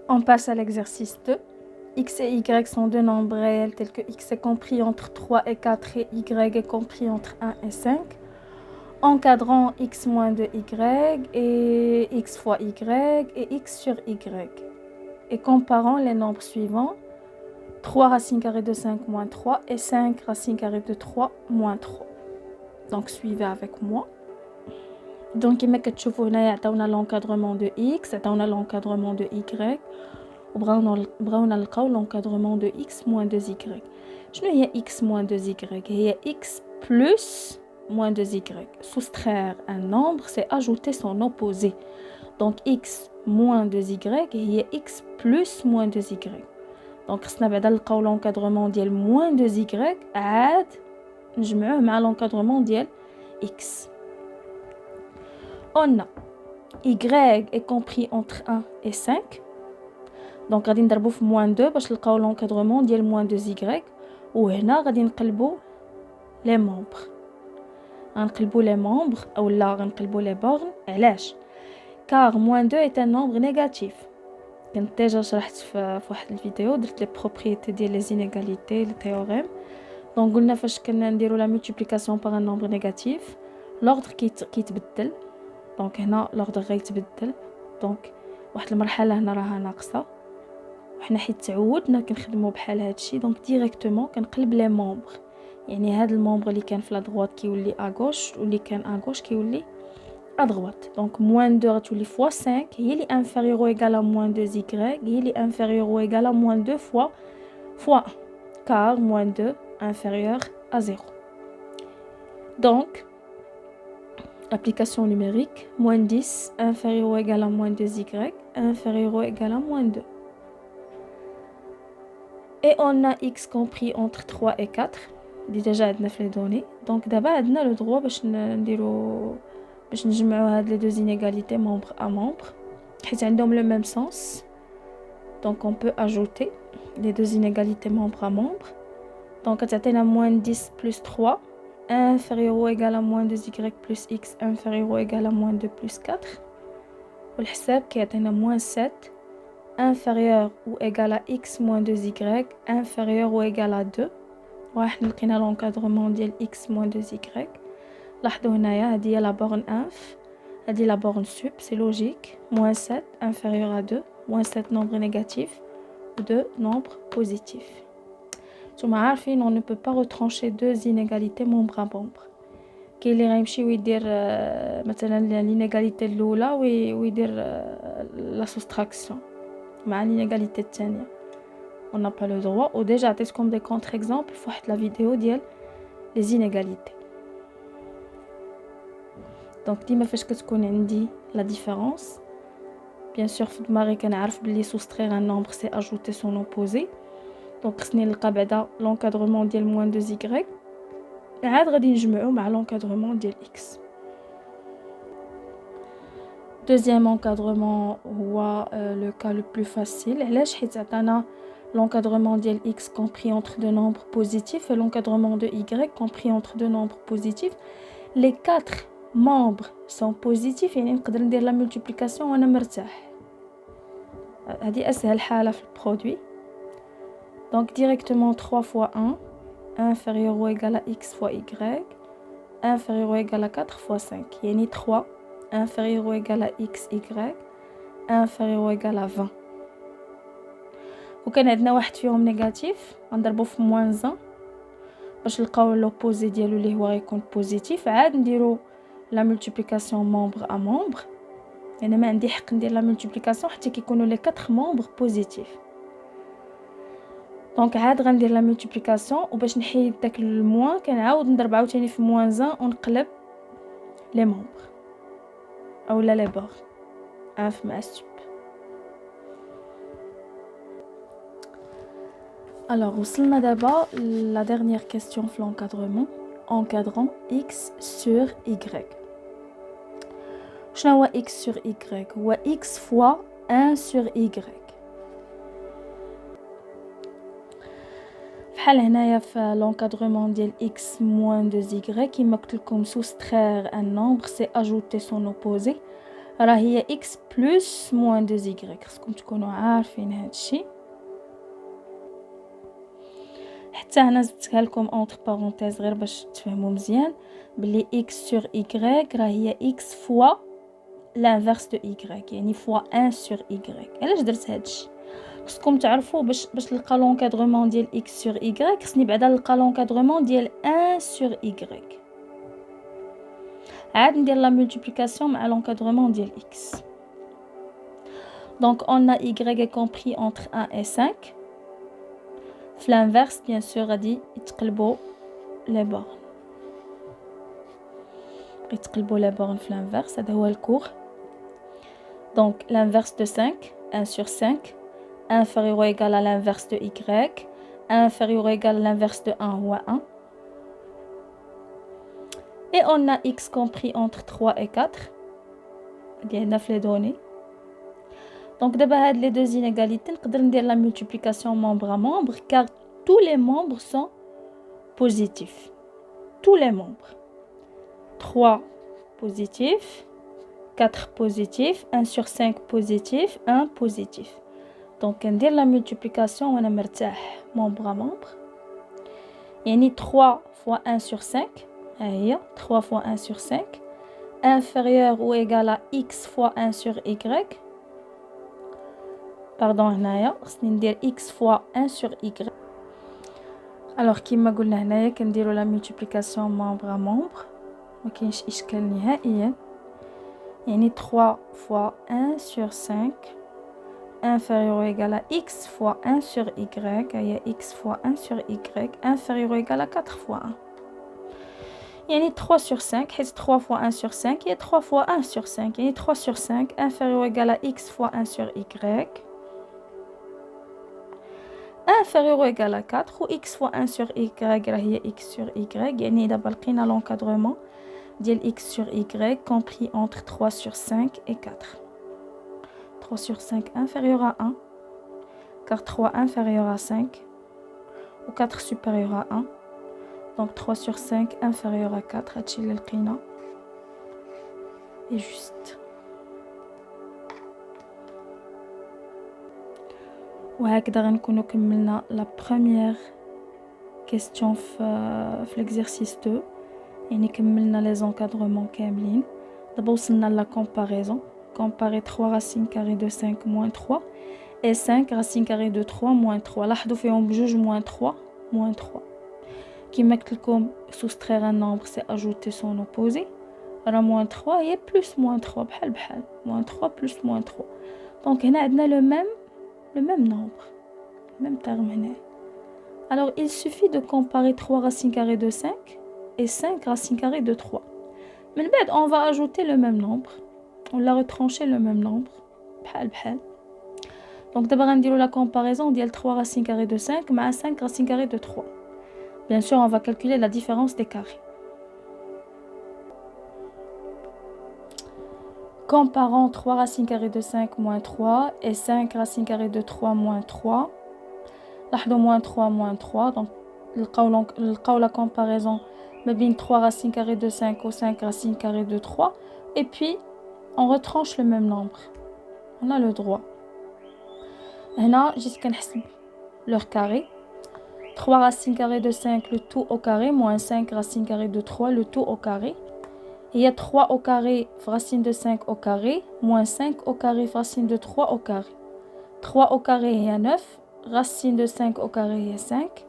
On passe à l'exercice 2. X et Y sont deux nombres réels tels que X est compris entre 3 et 4 et Y est compris entre 1 et 5. Encadrant X moins 2Y et X fois Y et X sur Y. Et comparant les nombres suivants. 3 racine carrée de 5 moins 3 et 5 racine carrée de 3 moins 3. Donc suivez avec moi. Donc كما كتشوفوا هنا عطاونا l'encadrement de X, عطاونا l'encadrement de Y. وبغاونا نلقاو l'encadrement de X moins 2Y. شنو هي X moins 2Y؟ هي X plus moins 2Y. Soustraire un nombre, c'est ajouter son opposé. Donc X moins 2Y هي X plus moins 2Y. Donc خصنا بعدا نلقاو l'encadrement ديال moins 2Y عاد نجمعوه مع l'encadrement ديال X. On a Y est compris entre 1 et 5. Donc غادي نضربو في moins 2 باش نلقاو l'encadrement ديال moins 2y. وهنا غادي نقلبو les membres. غنقلبو les membres او لا غنقلبو les bornes. علاش؟ car moins 2 est un nombre négatif. كنت ديجا شرحت في واحد الفيديو درت لي بروبريتي ديال لي زينيغاليتي لي تيوريم. دونك قلنا فاش كنا نديرو لا مولتيبليكاسيون باغ ان نومبر نيجاتيف لوردر كيتبدل. دونك هنا لوردر غيتبدل. دونك واحد المرحله هنا راها ناقصه وحنا حيت تعودنا كنخدموا بحال هادشي. دونك ديريكتومون كنقلب لي مومبر. يعني هاد المومبر اللي كان في لا droite كيولي ا غوش واللي كان ا غوش كيولي ا droite. دونك moins 2 غتولي fois 5 هي اللي inférieur ou égal à moins 2y هي اللي inférieur ou égal à moins 2 fois 1 car moins 2 inférieur à 0. Donc application numérique moins 10 inférieur ou égal à moins 2y inférieur ou égal à moins 2. Et on a x compris entre 3 et 4. Déjà عندنا في les données. Donc d'abord عندنا le droit باش نجمعوا هاد les deux inégalités membre à membre حيت عندهم le même sens. Donc on peut ajouter les deux inégalités membre à membre. Donc تعطينا moins 10 plus 3 inférieur ou égal à moins 2y plus x inférieur ou égal à moins 2 plus 4. والحساب كيعطينا moins 7 inférieur ou égal à x moins 2y inférieur ou égal à 2. وحنا لقينا l'encadrement ديال x moins 2y. لاحظوا هنايا هذه هي la borne inf هذه la borne sup, c'est logique. moins 7 inférieur à 2 moins 7 nombre négatif ou 2 nombre positif. نتوما عارفين on ne peut pas retrancher deux inégalités membre à membre. كاين اللي غيمشي ويدير مثلا l'inégalité الاولى ويدير la soustraction مع l'inégalité الثانيه. On n'a pas le droit. Ou déjà عطيتكم des contre-exemples في واحد la vidéo ديال les inégalités. Donc ديما فاش كتكون عندي la différence bien sûr في دماغي كنعرف بلي soustraire un nombre c'est ajouter son opposé. Donc خصني نلقى بعدا l'encadrement ديال moins 2y عاد غادي نجمعو مع l'encadrement ديال x. Deuxième encadrement هو le cas le plus facile. علاش؟ حيت عطانا l'encadrement ديال x compris entre deux nombres positifs et l'encadrement de y compris entre deux nombres positifs. Les quatre membres sont positifs يعني نقدر ندير la multiplication وانا مرتاح. هذه اسهل حالة في البرودوي. Donc directement 3 fois 1 inférieur ou égal à x fois y inférieur ou égal à 4 fois 5 يعني 3 inférieur ou égal à x y inférieur ou égal à 20. وكان عندنا واحد فيهم نيجاتيف غنضربو في moins 1 باش نلقاو لوبوزي ديالو اللي هو غيكون بوزيتيف. عاد نديرو لا مولتيبليكاسيون membre à membre. يعني ما عندي حق ندير لا مولتيبليكاسيون حتى كيكونوا لي 4 membres بوزيتيف. دونك عاد غندير لا مولتيبليكاسيون وباش نحيد داك الموان كنعاود نضرب عاوتاني في moins 1 ونقلب لي membres اولا لي بور اف مع السوب. Alors, وصلنا دابا la dernière question في l'encadrement encadrant x sur y. شنو هو x sur y؟ هو x fois 1 sur y. بحال هنايا في l'encadrement ديال x moins 2y كيما قلت لكم soustraire un nombre c'est ajouter son opposé. راه هي x plus moins 2y. خصكم تكونوا عارفين هذا الشيء. حتى هنا زدتها لكم entre parenthèses غير باش تفهموا مزيان بلي x sur y راه هي x fois l'inverse de y، يعني fois 1 sur y. علاش درت هذا الشيء؟ خصكم تعرفوا باش نلقى لونكادرومون ديال x sur y خصني بعدا نلقى لونكادرومون ديال 1 sur y. عاد ندير لا multiplication مع l'encadrement ديال x. Donc on a y est compris entre 1 et 5. في l'inverse bien sûr غادي يتقلبوا les bornes. يتقلبوا les bornes في l'inverse. هذا هو الكور. Donc l'inverse de 5, 1 sur 5, inférieur ou égal à l'inverse de y, inférieur ou égal à l'inverse de 1 ou 1. Et on a x compris entre 3 et 4. ديالنا في les données. Donc d'abord هاد les deux inégalités نقدر ندير la multiplication membre à membre car tous les membres sont positifs. Tous les membres. 3 positifs, 4 positifs, 1 sur 5 positif, 1 positif. Donc ندير la multiplication وانا مرتاح membre à membre. يعني 3 fois 1 sur 5. هي 3 fois 1 sur 5 inférieur ou égal à x fois 1 sur y. Pardon هنايا خصني ندير x fois 1 sur y. alors كيما قلنا هنايا كنديروا la multiplication membre à membre ما كاينش اشكال نهائيا. يعني 3 fois 1 sur 5 inférieur ou égal à x fois 1 sur y. هي x fois 1 sur y inférieur ou égal à 4 fois 1. يعني 3 sur 5 حيت 3 fois 1 sur 5 هي 3 fois 1 sur 5 يعني 3 sur 5 inférieur ou égal à x fois 1 sur y inférieur ou égal à 4 ou x fois 1 sur y راه هي x sur y. يعني دابا لقينا l'encadrement ديال x sur y compris entre 3 sur 5 et 4. 3 sur 5 inférieur à 1 car 3 inférieur à 5 ou 4 supérieur à 1. Donc 3 sur 5 inférieur à 4 هادشي اللي لقينا et juste. وهكذا غنكونوا كملنا la première question في l'exercice 2. يعني كملنا les encadrements كاملين. دابا وصلنا لا comparaison. Comparer 3 racines carrées de 5 moins 3 et 5 racines carrées de 3 moins 3. لاحظوا فيهم بجوج moins 3 moins 3. كيما قلت لكم soustraire un nombre c'est ajouter son opposé. راه moins 3 هي plus moins 3 بحال moins 3 plus moins 3. donc هنا عندنا le même nombre, même terme هنا. alors il suffit de comparer 3 racines carrées de 5 et 5 racines carrées de 3. من بعد on va ajouter le même nombre. on l'a retranché le même nombre بحال. donc d'abord غنديروا la comparaison ديال 3 racines carrées de 5 مع 5 racines carrées de 3. bien sûr on va calculer la différence des carrés. comparons 3 racines carrées de 5 moins 3 et 5 racines carrées de 3 moins 3. لاحظوا moins 3 moins 3 donc نلقاو la comparaison ما بين 3 racines carrées de 5 ou 5 racines carrées de 3 et puis on retranche le même nombre. on a le droit. هنا جيت كنحسب leur carré. 3 racines carrées de 5 le tout au carré moins 5 racines carrées de 3 le tout au carré. Il y a 3 au carré racine de 5 au carré moins 5 au carré racine de 3 au carré. 3 au carré il y a 9 racine de 5 au carré il y a 5.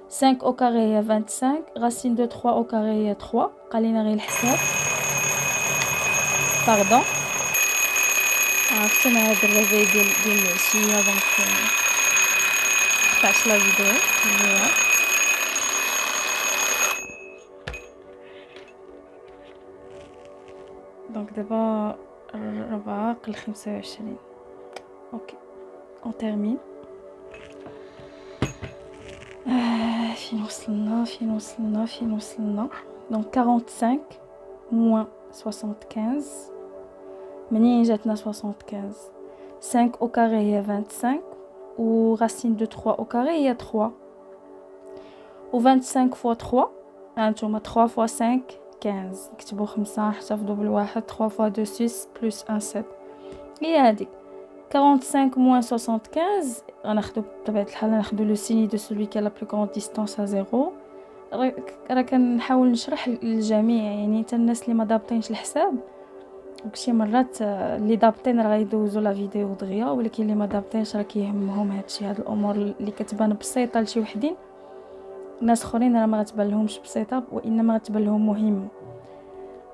5 au carré il y a 25 racine de 3 au carré il y a 3. قالينا غير الحساب. pardon. عرفتنا هاد الريفي ديال العشية دونك قطعت لا فيديو دونك دابا 4 قل 25. اوكي on termine. فين وصلنا donc 45 moins 75. منين جاتنا 75 5 au carré هي 25 ou racine de 3 au carré هي 3 ou 25 fois 3 هانتوما 3 fois 5 15 نكتبو 5 نحتفظوا بالواحد 3 fois 2 6 plus 1 7 هي هذيك 45 moins 75 غناخدو بطبيعة الحال ناخدو لو سيني دو سولوي كي لا بلو كروند ديستانس ا زيرو. راه كنحاول نشرح للجميع يعني حتى الناس اللي ما ضابطينش الحساب وكشي مرات اللي ضابطين راه غيدوزو لا فيديو دغيا ولكن اللي ما ضابطينش راه كيهمهم هادشي هاد الامور اللي كتبان بسيطه لشي وحدين ناس اخرين راه ما غتبان لهمش بسيطه وانما غتبان لهم مهمه.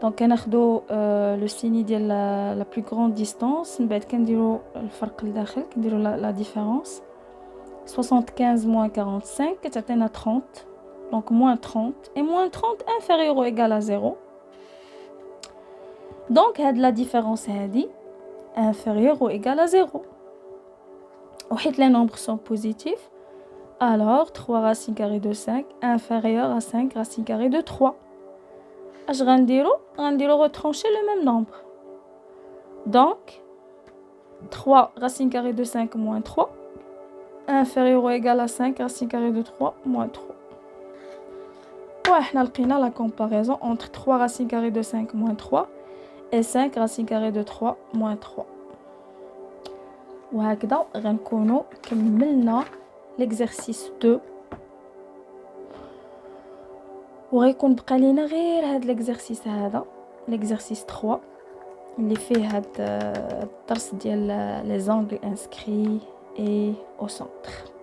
دونك كناخدو لو سيني ديال لا بلو غروند ديستانس من بعد كنديرو الفرق لداخل كنديرو لا ديفيرونس 75 moins 45 كتعطينا 30 دونك moins 30 et moins 30 inférieur ou égal à 0. donc هاد لا ديفيرونس هادي inférieur ou égal à 0 وحيت les nombres sont positifs alors 3 racine carrée de 5 inférieur à 5 racine carrée de 3. اش غنديرو retrancher le même nombre donc 3 racine carrée de 5 moins 3 inférieur ou égal à 5 racine carrée de 3 moins 3. وحنا لقينا la comparaison entre 3 racine carrée de 5 moins 3 et 5 racine carrée de 3 moins 3. وهكذا غنكونوا كملنا l'exercice 2 وغيكون بقى لينا غير هاد l'exercice هذا l'exercice 3 اللي فيه هاد الدرس ديال les angles inscrits et au centre.